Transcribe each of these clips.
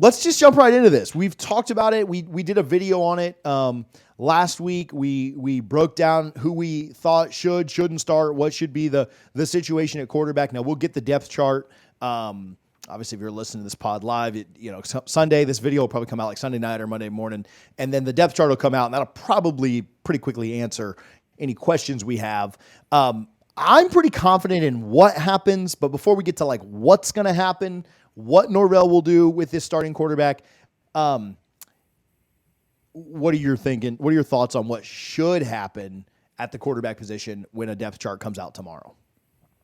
let's just jump right into this. We've talked about it. We did a video on it last week. We broke down who we thought shouldn't start, what should be the situation at quarterback. Now we'll get the depth chart. Obviously, if you're listening to this pod live, Sunday, this video will probably come out like Sunday night or Monday morning, and then the depth chart will come out, and that'll probably pretty quickly answer any questions we have. I'm pretty confident in what happens, but before we get to like what's going to happen, what Norvell will do with this starting quarterback, what are you thinking? What are your thoughts on what should happen at the quarterback position when a depth chart comes out tomorrow?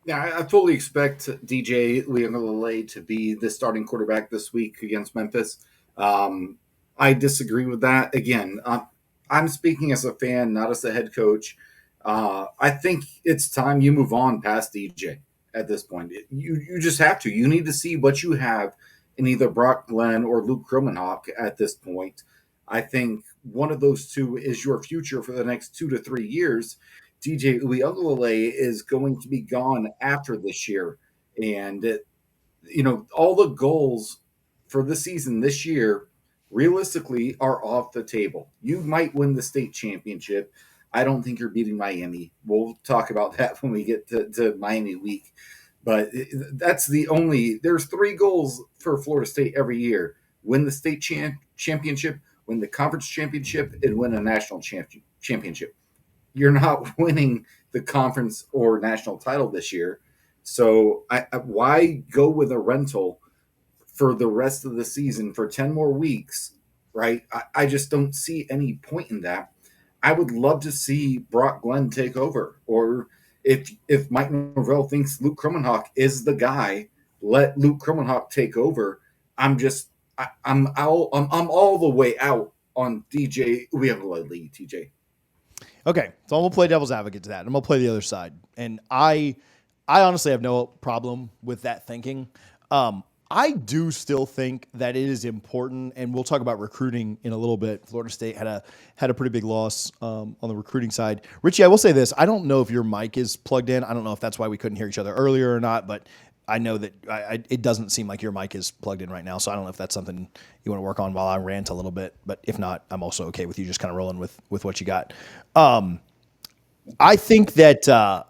Yeah, I fully expect DJ Uiagalelei to be the starting quarterback this week against Memphis. I disagree with that. Again, I'm speaking as a fan, not as a head coach. I think it's time you move on past DJ at this point. You just have to. You need to see what you have in either Brock Glenn or Luke Kromenhoek at this point. I think one of those two is your future for the next 2 to 3 years. DJ Uiagalelei is going to be gone after this year. And, all the goals for the season this year, realistically, are off the table. You might win the state championship. I don't think you're beating Miami. We'll talk about that when we get to Miami week. But that's there's 3 goals for Florida State every year. Win the state championship, win the conference championship, and win a national championship. You're not winning the conference or national title this year. So why go with a rental for the rest of the season for 10 more weeks, right? I just don't see any point in that. I would love to see Brock Glenn take over. Or if Mike Norvell thinks Luke Kromenhoek is the guy, let Luke Kromenhoek take over. I'm all the way out on DJ Uiagalelei, TJ. Okay, so I'm going to play devil's advocate to that. I'm going to play the other side. And I honestly have no problem with that thinking. I do still think that it is important, and we'll talk about recruiting in a little bit. Florida State had a pretty big loss on the recruiting side. Richie, I will say this. I don't know if your mic is plugged in. I don't know if that's why we couldn't hear each other earlier or not, but I know that it doesn't seem like your mic is plugged in right now, so I don't know if that's something you want to work on while I rant a little bit. But if not, I'm also okay with you just kind of rolling with what you got. I think that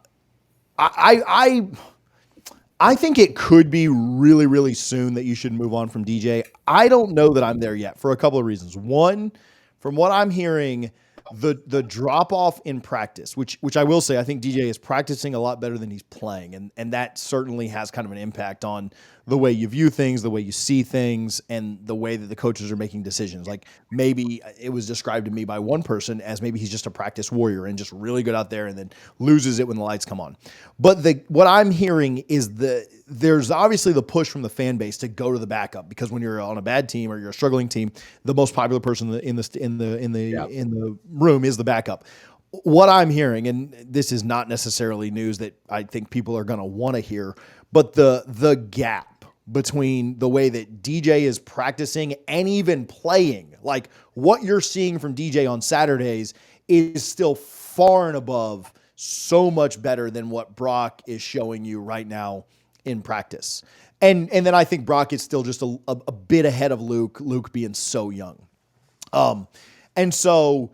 I think it could be really, really soon that you should move on from DJ. I don't know that I'm there yet for a couple of reasons. One, from what I'm hearing, the drop off in practice, which I will say, I think DJ is practicing a lot better than he's playing, and that certainly has kind of an impact on the way you view things, the way you see things, and the way that the coaches are making decisions. Like maybe it was described to me by one person as maybe he's just a practice warrior and just really good out there and then loses it when the lights come on. But what I'm hearing is there's obviously the push from the fan base to go to the backup, because when you're on a bad team or you're a struggling team, the most popular person in the room is the backup. What I'm hearing, and this is not necessarily news that I think people are going to want to hear, but the gap between the way that DJ is practicing and even playing, like what you're seeing from DJ on Saturdays, is still far and above so much better than what Brock is showing you right now in practice. And then I think Brock is still just a bit ahead of Luke being so young. And so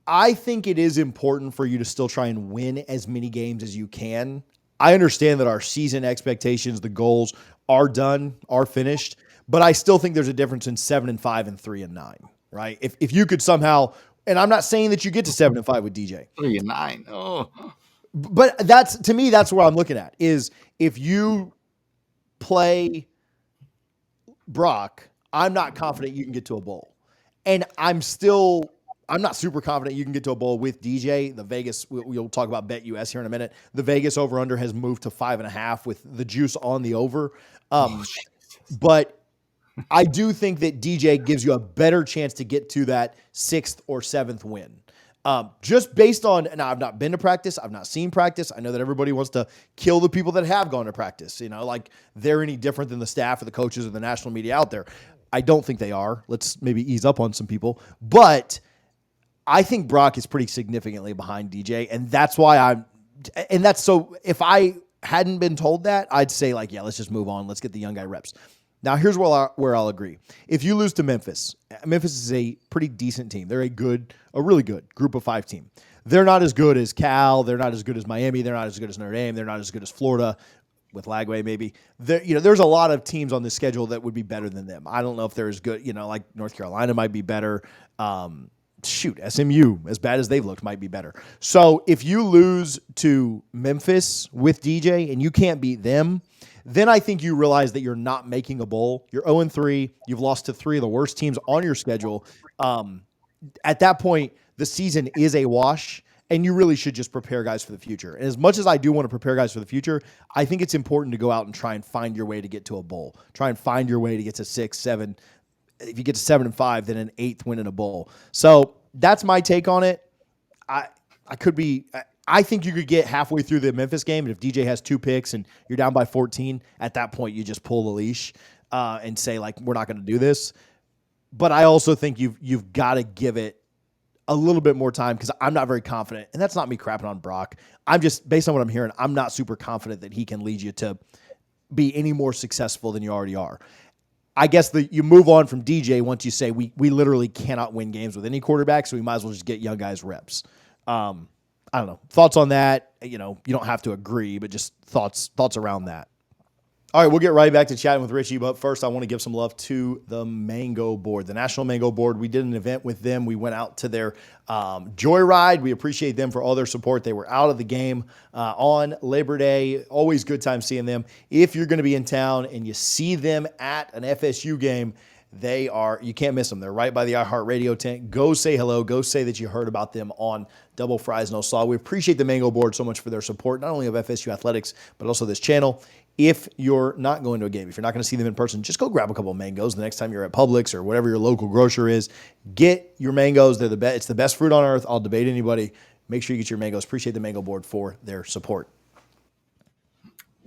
I think it is important for you to still try and win as many games as you can. I understand that our season expectations, the goals are done, are finished, but I still think there's a difference in 7-5 and 3-9, right? If you could somehow, and I'm not saying that you get to 7-5 with DJ. 3-9. Oh, but that's, to me, that's where I'm looking at, is if you play Brock, I'm not confident you can get to a bowl. And I'm not super confident you can get to a bowl with DJ. The Vegas, we'll talk about BetUS here in a minute. The Vegas over-under has moved to 5.5 with the juice on the over. But I do think that DJ gives you a better chance to get to that 6th or 7th win. Just based on, now I've not been to practice. I've not seen practice. I know that everybody wants to kill the people that have gone to practice, like they're any different than the staff or the coaches or the national media out there. I don't think they are. Let's maybe ease up on some people. But I think Brock is pretty significantly behind DJ, and that's why so if I hadn't been told that, I'd say let's just move on. Let's get the young guy reps. Now, here's where I'll agree. If you lose to Memphis, Memphis is a pretty decent team. They're a really good group of 5 team. They're not as good as Cal. They're not as good as Miami. They're not as good as Notre Dame. They're not as good as Florida, with Lagway maybe. There's a lot of teams on the schedule that would be better than them. I don't know if they're as good. Like North Carolina might be better. SMU, as bad as they've looked, might be better. So if you lose to Memphis with DJ and you can't beat them, then I think you realize that you're not making a bowl. You're 0-3. You've lost to 3 of the worst teams on your schedule. At that point, the season is a wash, and you really should just prepare guys for the future. And as much as I do want to prepare guys for the future, I think it's important to go out and try and find your way to get to a bowl. Try and find your way to get to 6, 7. If you get to 7-5, then an 8th win in a bowl. So that's my take on it. I think you could get halfway through the Memphis game, and if DJ has 2 picks and you're down by 14, at that point you just pull the leash and say, like, we're not going to do this. But I also think you've got to give it a little bit more time, because I'm not very confident, and that's not me crapping on Brock. I'm just, based on what I'm hearing, I'm not super confident that he can lead you to be any more successful than you already are. I guess you move on from DJ once you say we literally cannot win games with any quarterback, so we might as well just get young guys reps. I don't know. Thoughts on that? You don't have to agree, but just thoughts around that. All right, we'll get right back to chatting with Richie, but first I want to give some love to the Mango Board, the National Mango Board. We did an event with them. We went out to their Joyride. We appreciate them for all their support. They were out of the game on Labor Day. Always good time seeing them. If you're going to be in town and you see them at an FSU game, you can't miss them. They're right by the iHeartRadio tent. Go say hello. Go say that you heard about them on Double Fries No Slaw. We appreciate the Mango Board so much for their support, not only of FSU athletics, but also this channel. If you're not going to a game, if you're not going to see them in person, just go grab a couple of mangoes the next time you're at Publix or whatever your local grocer is. Get your mangoes. They're the best. It's the best fruit on earth. I'll debate anybody. Make sure you get your mangoes. Appreciate the Mango Board for their support.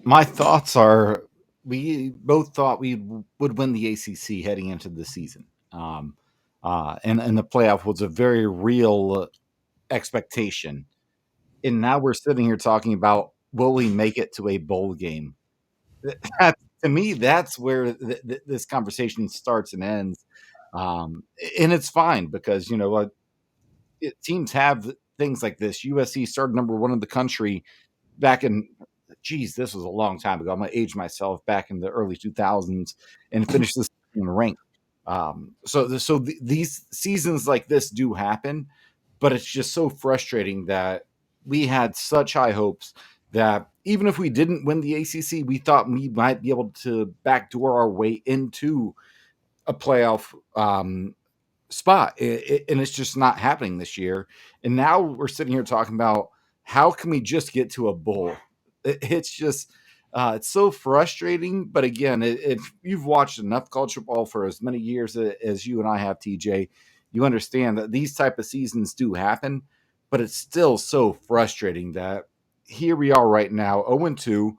My thoughts are, we both thought we would win the ACC heading into the season. And the playoff was a very real expectation. And now we're sitting here talking about, will we make it to a bowl game? To me, that's where this conversation starts and ends. And it's fine, because, teams have things like this. USC started number 1 in the country back in, this was a long time ago. I'm going to age myself, back in the early 2000s, and finished this in rank. These seasons like this do happen, but it's just so frustrating that we had such high hopes that even if we didn't win the ACC, we thought we might be able to backdoor our way into a playoff spot. And it's just not happening this year. And now we're sitting here talking about, how can we just get to a bowl? It's just, it's so frustrating. But again, if you've watched enough college football for as many years as you and I have, TJ, you understand that these type of seasons do happen, but it's still so frustrating that here we are right now, 0-2.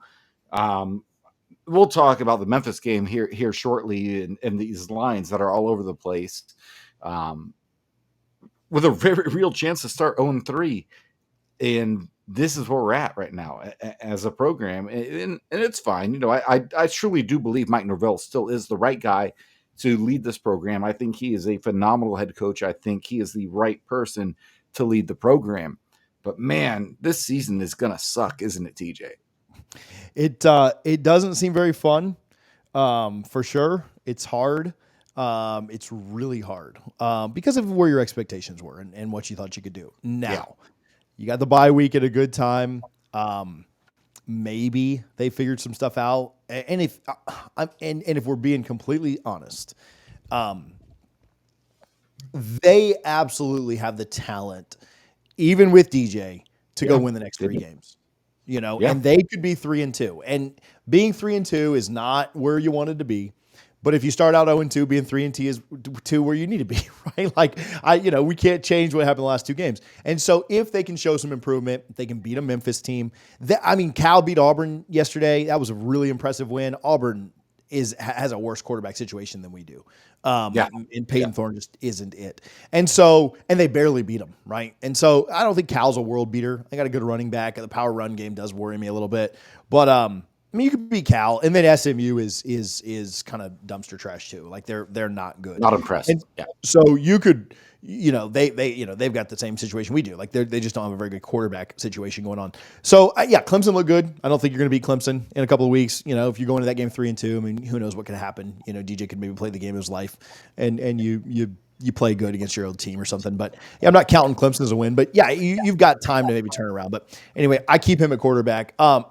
We'll talk about the Memphis game here shortly, and these lines that are all over the place, with a very real chance to start 0-3. And this is where we're at right now as a program. And it's fine. I truly do believe Mike Norvell still is the right guy to lead this program. I think he is a phenomenal head coach. I think he is the right person to lead the program. But man, this season is going to suck, isn't it, TJ? It doesn't seem very fun, for sure. It's hard. It's really hard because of where your expectations were and what you thought you could do. Now, you got the bye week at a good time. Maybe they figured some stuff out. And if we're being completely honest, they absolutely have the talent, even with DJ, to go win the next 3 games. And they could be 3-2. And being 3-2 is not where you wanted to be. But if you start out 0-2, being 3-2 is where you need to be, right? We can't change what happened the last 2 games. And so if they can show some improvement, they can beat a Memphis team. Cal beat Auburn yesterday. That was a really impressive win. Auburn has a worse quarterback situation than we do. And Peyton Thorne just isn't it. And they barely beat them, right? And so I don't think Cal's a world beater. They got a good running back. The power run game does worry me a little bit. But I mean, you could beat Cal, and then SMU is kind of dumpster trash too. Like they're not good. Not impressed. And Yeah. so you could, they've got the same situation we do. Like they just don't have a very good quarterback situation going on. So yeah, Clemson looked good. I don't think you're going to beat Clemson in a couple of weeks. If you go into that game 3-2, I mean, who knows what could happen? DJ could maybe play the game of his life, and you play good against your old team or something. But yeah, I'm not counting Clemson as a win. But yeah, you've got time to maybe turn around. But anyway, I keep him at quarterback.